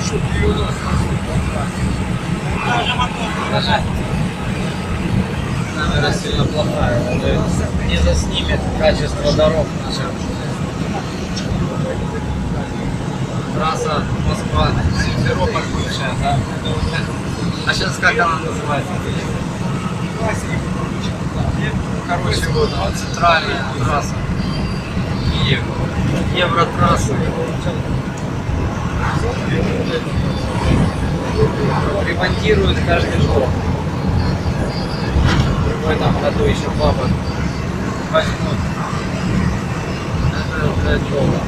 маршрут 90. Камера сильно плохая, не заснимет качество дорог наших. Трасса Москва, Симферополь бывшая, да? А сейчас как она называется? Короче, вот центральная трасса. Киев. Евротрасса. Ремонтируют каждый год. В этом году еще папа возьмут. Это для долго.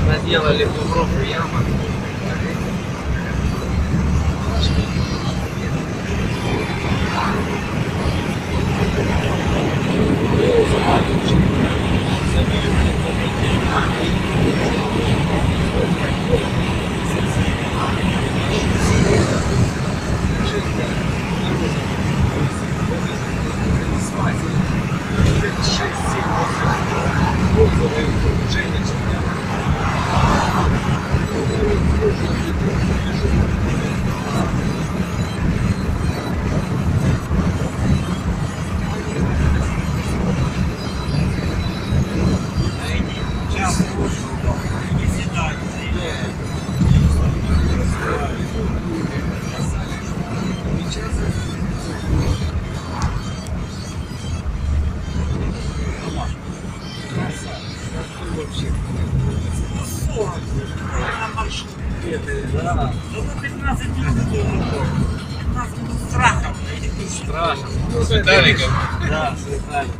Наделали в Европу ямок. Да. Ну, 15 минут. 15 минут страхом. Страшно. С Виталиком? Да, с Виталиком.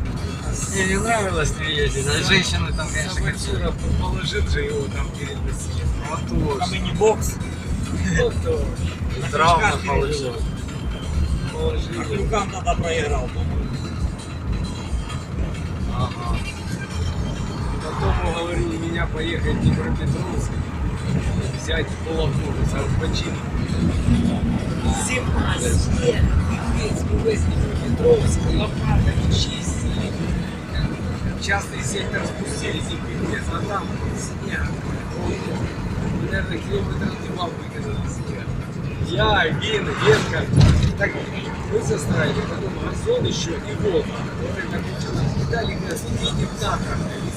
Мне не нравилось не ездить, а женщины там, конечно, Вчера положил же его там перед бассейном. вот Там и не бокс. травма получила. А Крюкам тогда проиграл, по-моему. Ага. Потом уговорили меня поехать в Днепропетровск, взять половину, починить. Зима, снег, весь Днепропетровск, лопатами чистили. Частный сектор спустились и пипец, а там снег. Наверное, километра 2 выказали снег. Я, Генка, так мы застраивали, потом газон еще и вода. Вот это дали газ, едем на тракторе.